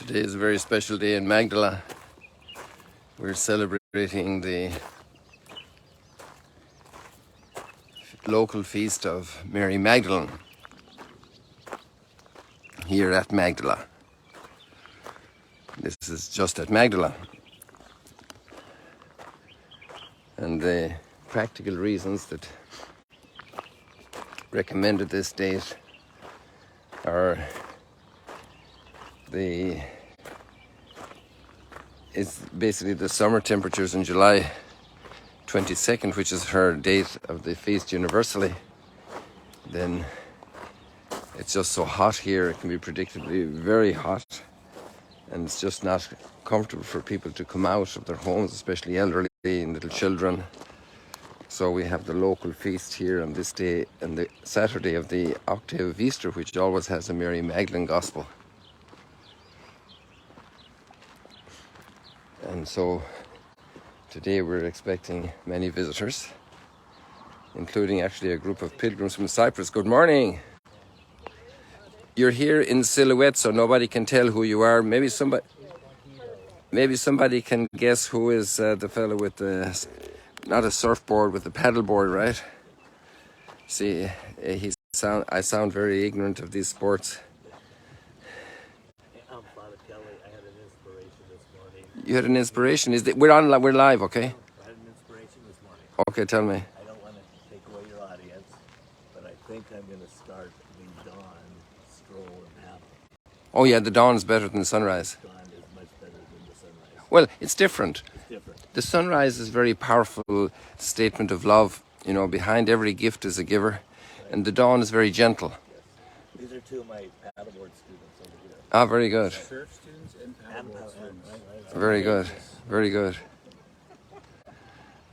Today is a very special day in Magdala. We're celebrating the local feast of Mary Magdalene here at Magdala. This is just at Magdala. And the practical reasons that recommended this date are it's basically the summer temperatures in July 22nd, which is her date of the feast universally. Then it's just so hot here, it can be predictably very hot, and it's just not comfortable for people to come out of their homes, especially elderly and little children. So we have the local feast here on this day and the Saturday of the octave of Easter, which always has a Mary Magdalene Gospel. And so today we're expecting many visitors, including actually a group of pilgrims from Cyprus. Good morning. You're here in silhouette, so nobody can tell who you are. Maybe somebody can guess who is the fellow with the, not a surfboard, with the paddleboard, right? See, I sound very ignorant of these sports. I'm Father Kelly. I had an inspiration this morning. You had an inspiration? We're live, okay? I had an inspiration this morning. Okay, tell me. I don't want to take away your audience, but I think I'm going to start the dawn stroll and paddle. Oh yeah, the dawn is better than the sunrise. Dawn is much better than the sunrise. Well, it's different. It's different. The sunrise is a very powerful statement of love. You know, behind every gift is a giver. And the dawn is very gentle. Yes. These are two of my paddleboard students over here. Ah, very good. Surf students and paddleboard students. Right. Very good. Very good.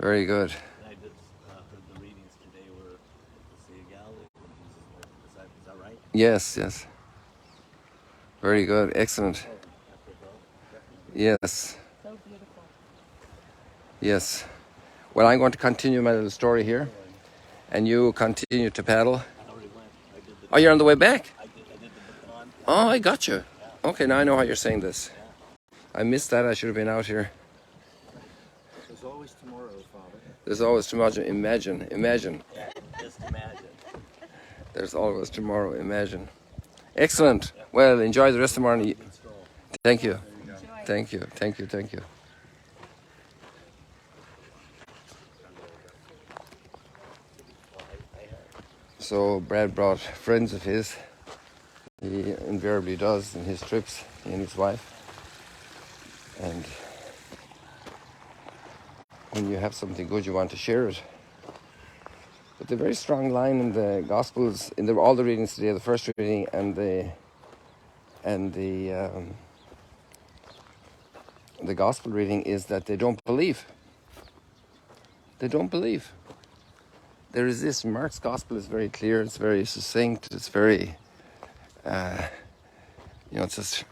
Very good. And I just heard the readings today were at the Sea of Galilee when Jesus met the disciples. Is that right? Yes, yes. Very good. Excellent. Yes. So beautiful. Yes. Well, I'm going to continue my little story here. And you continue to paddle. I already went. I did the Oh, you're on the way back? I did the dawn. Oh, I got you. Okay, now I know how you're saying this. I missed that. I should have been out here. There's always tomorrow, Father. There's always tomorrow. Imagine. Yeah, just imagine. There's always tomorrow. Imagine. Excellent. Well, enjoy the rest of the morning. Thank you. Thank you. Thank you. Thank you. So Brad brought friends of his. He invariably does in his trips, he and his wife. And when you have something good, you want to share it. But the very strong line in the Gospels, in all the readings today, the first reading and the Gospel reading, is that they don't believe. They don't believe. There is this. Mark's Gospel is very clear. It's very succinct. It's very, it's just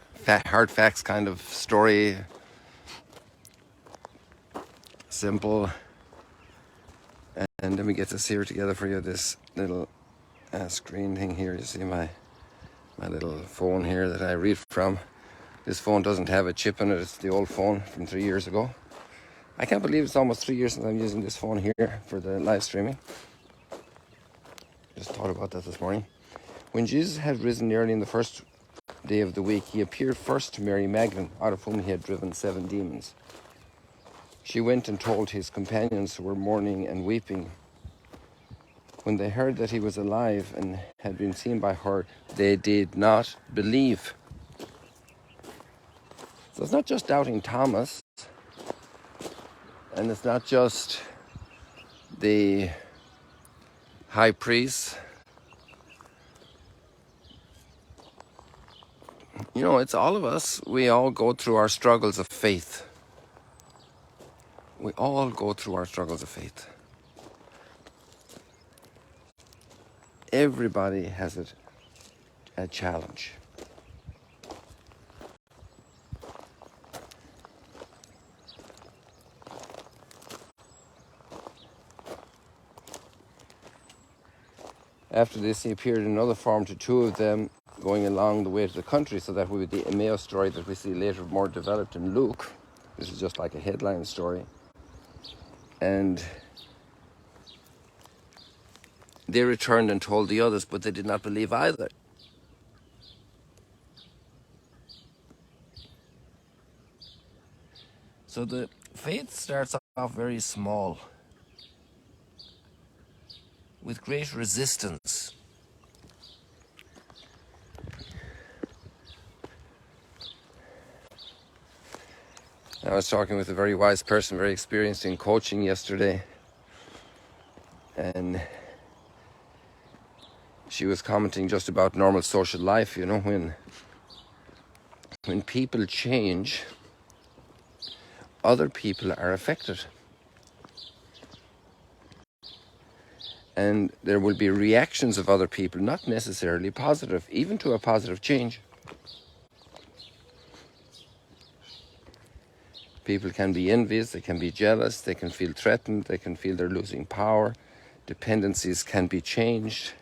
hard facts kind of story. Simple. And then we get to see her together for you. This little screen thing here. You see my little phone here that I read from. This phone doesn't have a chip in it. It's the old phone from 3 years ago. I can't believe it's almost 3 years since I'm using this phone here for the live streaming. Just thought about that this morning. When Jesus had risen early in the first day of the week, he appeared first to Mary Magdalene, out of whom he had driven 7 demons. She went and told his companions, who were mourning and weeping. When they heard that he was alive and had been seen by her, they did not believe. So it's not just doubting Thomas, and it's not just the high priest. You know, it's all of us. We all go through our struggles of faith. We all go through our struggles of faith. Everybody has a challenge. After this, he appeared in another form to 2 of them, going along the way to the country, so that would be the Emmaus story that we see later more developed in Luke. This is just like a headline story. And they returned and told the others, but they did not believe either. So the faith starts off very small, with great resistance. I was talking with a very wise person, very experienced in coaching yesterday, and she was commenting just about normal social life. You know, when people change, other people are affected. And there will be reactions of other people, not necessarily positive, even to a positive change. People can be envious, they can be jealous, they can feel threatened, they can feel they're losing power. Dependencies can be changed.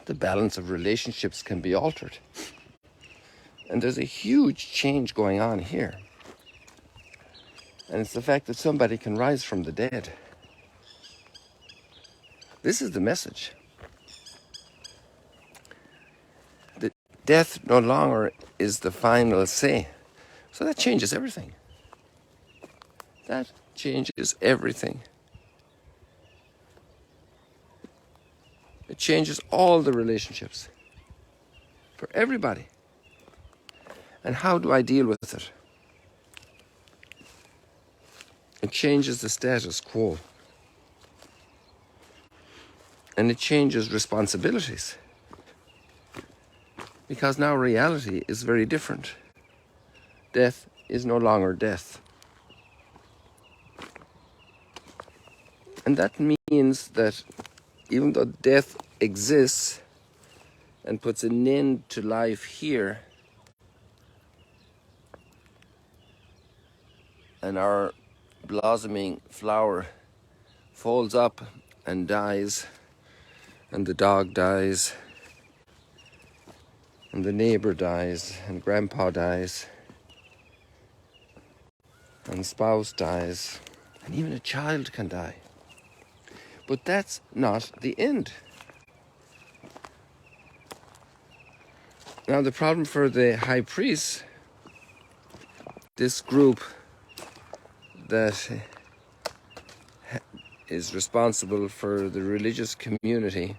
The balance of relationships can be altered. And there's a huge change going on here. And it's the fact that somebody can rise from the dead. This is the message. That death no longer is the final say. So that changes everything. That changes everything. It changes all the relationships for everybody. And how do I deal with it? It changes the status quo. And it changes responsibilities. Because now reality is very different. Death is no longer death. And that means that even though death exists and puts an end to life here, and our blossoming flower folds up and dies, and the dog dies, and the neighbor dies, and grandpa dies, and spouse dies, and even a child can die. But that's not the end. Now the problem for the high priest, this group that is responsible for the religious community,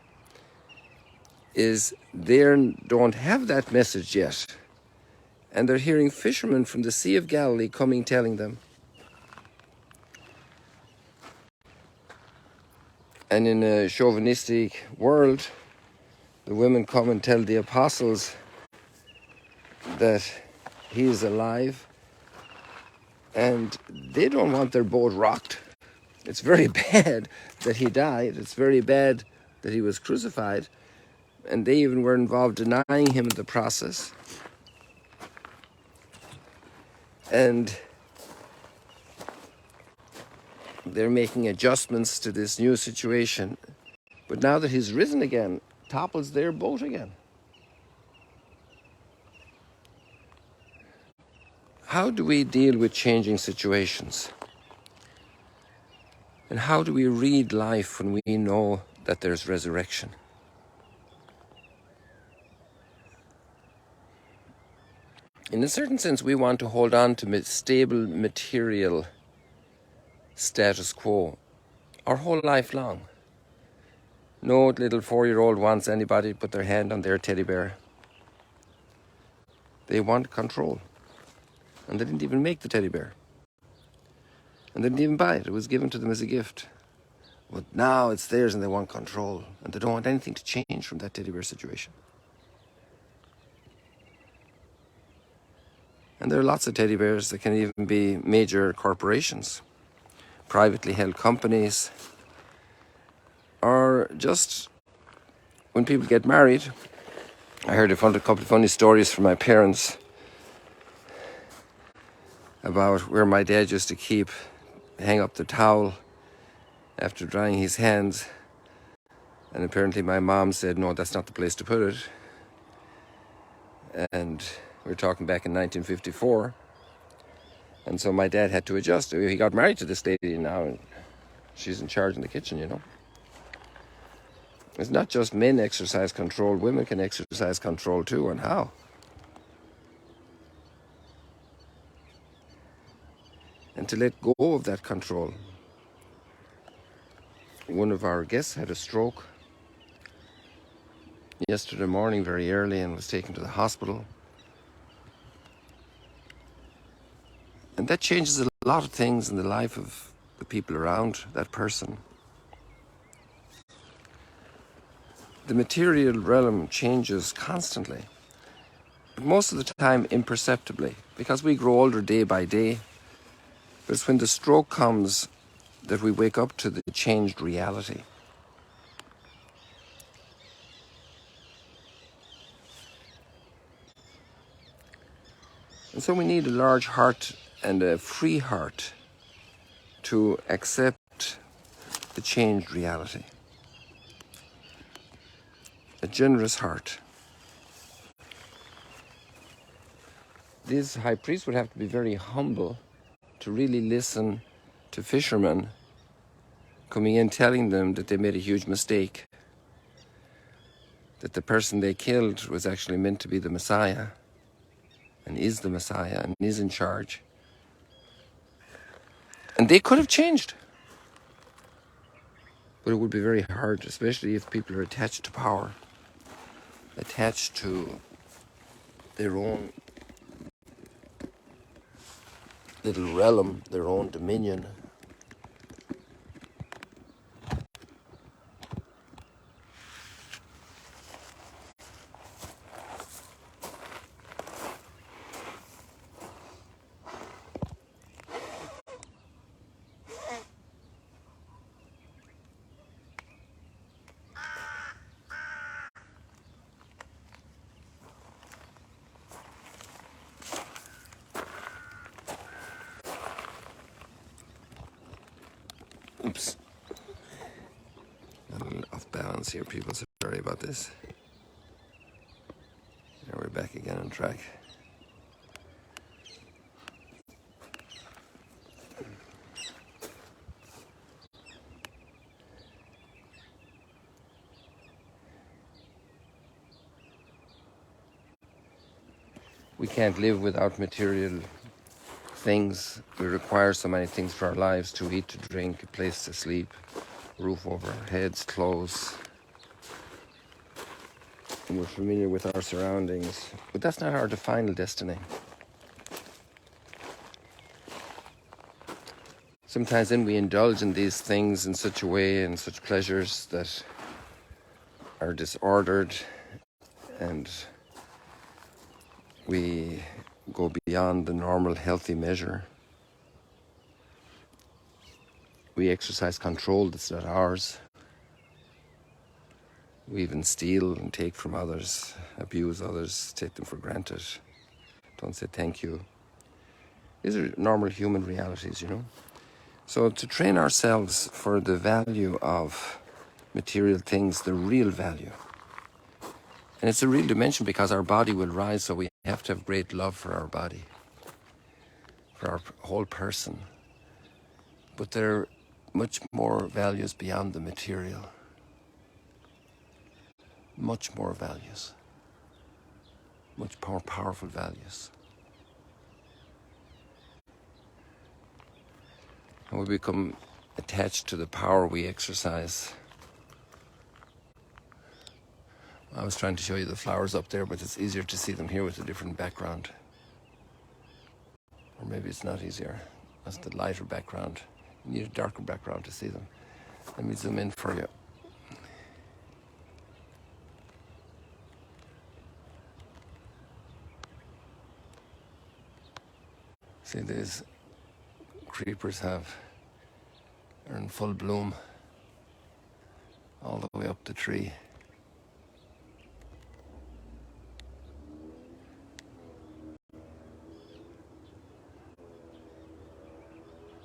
is they don't have that message yet. And they're hearing fishermen from the Sea of Galilee coming telling them. And in a chauvinistic world, the women come and tell the apostles that he is alive, and they don't want their boat rocked. It's very bad that he died. It's very bad that he was crucified. And they even were involved denying him in the process. And they're making adjustments to this new situation. But now that he's risen again, topples their boat again. How do we deal with changing situations? And how do we read life when we know that there's resurrection? In a certain sense, we want to hold on to stable material status quo our whole life long. No little 4-year-old wants anybody to put their hand on their teddy bear. They want control. And they didn't even make the teddy bear. And they didn't even buy it. It was given to them as a gift. But now it's theirs and they want control. And they don't want anything to change from that teddy bear situation. And there are lots of teddy bears that can even be major corporations, privately held companies, or just when people get married. I heard a couple of funny stories from my parents about where my dad used to hang up the towel after drying his hands And apparently my mom said, no, that's not the place to put it. And we're talking back in 1954. And so my dad had to adjust. He got married to this lady now, and she's in charge in the kitchen, you know. It's not just men exercise control, women can exercise control too, and how? And to let go of that control. One of our guests had a stroke yesterday morning very early and was taken to the hospital. And that changes a lot of things in the life of the people around that person. The material realm changes constantly, but most of the time imperceptibly, because we grow older day by day. But it's when the stroke comes that we wake up to the changed reality. And so we need a large heart and a free heart to accept the changed reality. A generous heart. These high priests would have to be very humble to really listen to fishermen coming in telling them that they made a huge mistake, that the person they killed was actually meant to be the Messiah, and is the Messiah, and is in charge. And they could have changed. But it would be very hard, especially if people are attached to power, attached to their own little realm, their own dominion. Oops. A little off balance here, people. Sorry about this. Now we're back again on track. We can't live without material things. We require so many things for our lives: to eat, to drink, a place to sleep, roof over our heads, clothes. And we're familiar with our surroundings, but that's not our final destiny. Sometimes then we indulge in these things in such a way, and such pleasures that are disordered, and we go beyond the normal healthy measure. We exercise control that's not ours. We even steal and take from others, abuse others, take them for granted, don't say thank you. These are normal human realities, you know. So to train ourselves for the value of material things, the real value. And it's a real dimension because our body will rise, so we have to have great love for our body, for our whole person. But there are much more values beyond the material. Much more values. Much more powerful values. And we become attached to the power we exercise. I was trying to show you the flowers up there, but it's easier to see them here with a different background. Or maybe it's not easier. That's the lighter background. You need a darker background to see them. Let me zoom in for you. See, these creepers are in full bloom all the way up the tree.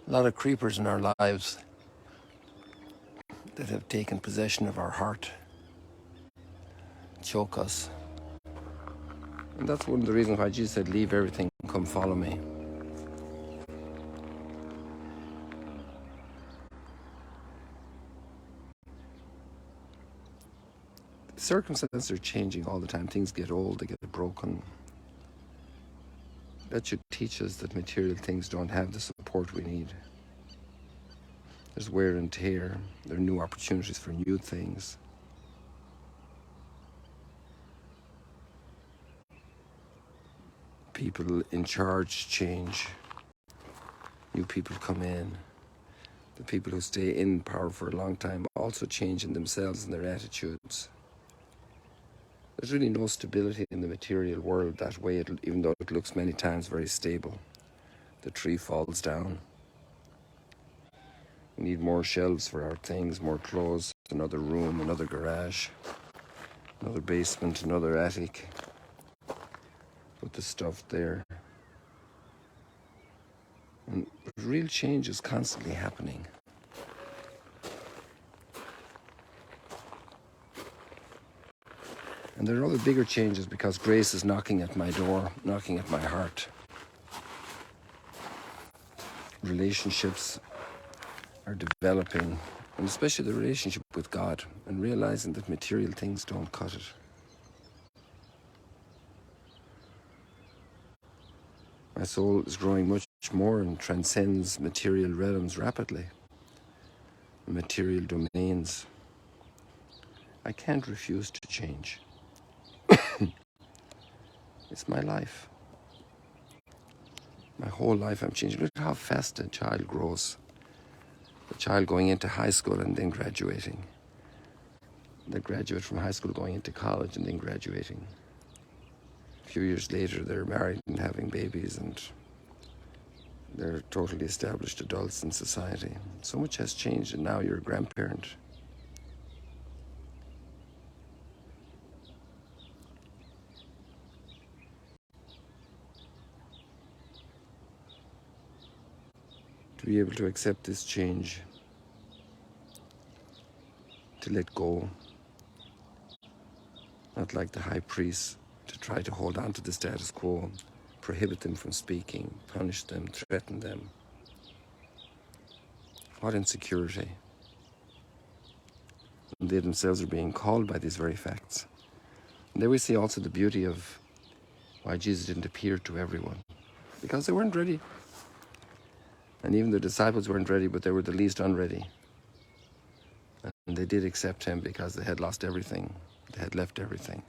A lot of creepers in our lives. that have taken possession of our heart, choke us. And that's one of the reasons why Jesus said, leave everything and come follow me. Circumstances are changing all the time. Things get old, they get broken. That should teach us that material things don't have the support we need. There's wear and tear. There are new opportunities for new things. People in charge change. New people come in. The people who stay in power for a long time also change in themselves and their attitudes. There's really no stability in the material world that way, even though it looks many times very stable. The tree falls down. We need more shelves for our things, more clothes, another room, another garage, another basement, another attic. Put the stuff there. And real change is constantly happening. And there are other bigger changes because grace is knocking at my door, knocking at my heart. Relationships are developing, and especially the relationship with God, and realizing that material things don't cut it. My soul is growing much more and transcends material realms rapidly, material domains. I can't refuse to change. It's my life. My whole life I'm changing. Look at how fast a child grows. The child going into high school and then graduating. The graduate from high school going into college and then graduating. A few years later, they're married and having babies, and they're totally established adults in society. So much has changed, and now you're a grandparent. To be able to accept this change, to let go, not like the high priest, to try to hold on to the status quo, prohibit them from speaking, punish them, threaten them. What insecurity. And they themselves are being called by these very facts. And there we see also the beauty of why Jesus didn't appear to everyone, because they weren't ready. And even the disciples weren't ready, but they were the least unready. And they did accept him because they had lost everything. They had left everything.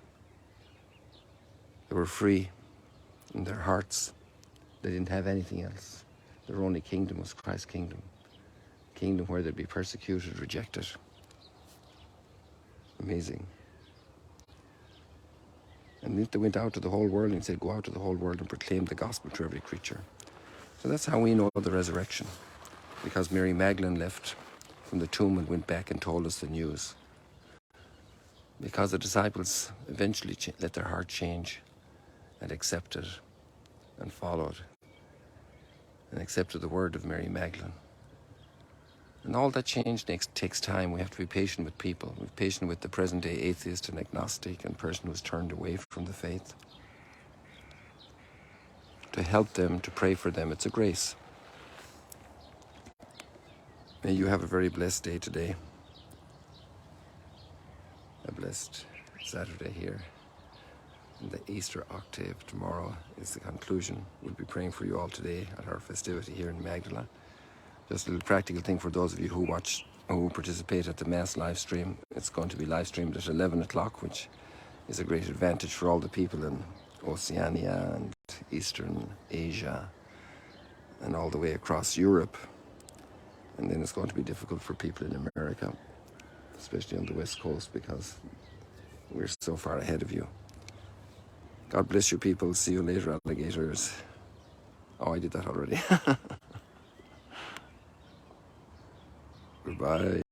They were free in their hearts. They didn't have anything else. Their only kingdom was Christ's kingdom. A kingdom where they'd be persecuted, rejected. Amazing. And then they went out to the whole world and said, go out to the whole world and proclaim the gospel to every creature. So that's how we know the resurrection. Because Mary Magdalene left from the tomb and went back and told us the news. Because the disciples eventually let their heart change and accepted and followed and accepted the word of Mary Magdalene. And all that change takes time. We have to be patient with people. We're patient with the present day atheist and agnostic and person who's turned away from the faith. To help them, to pray for them, it's a grace. May you have a very blessed day today. A blessed Saturday here. And the Easter octave tomorrow is the conclusion. We'll be praying for you all today at our festivity here in Magdala. Just a little practical thing for those of you who participate at the Mass live stream. It's going to be live streamed at 11 o'clock, which is a great advantage for all the people in Oceania and Eastern Asia and all the way across Europe. And then it's going to be difficult for people in America, especially on the West Coast, because we're so far ahead of you. God bless you people. See you later, alligators. Oh, I did that already. Goodbye.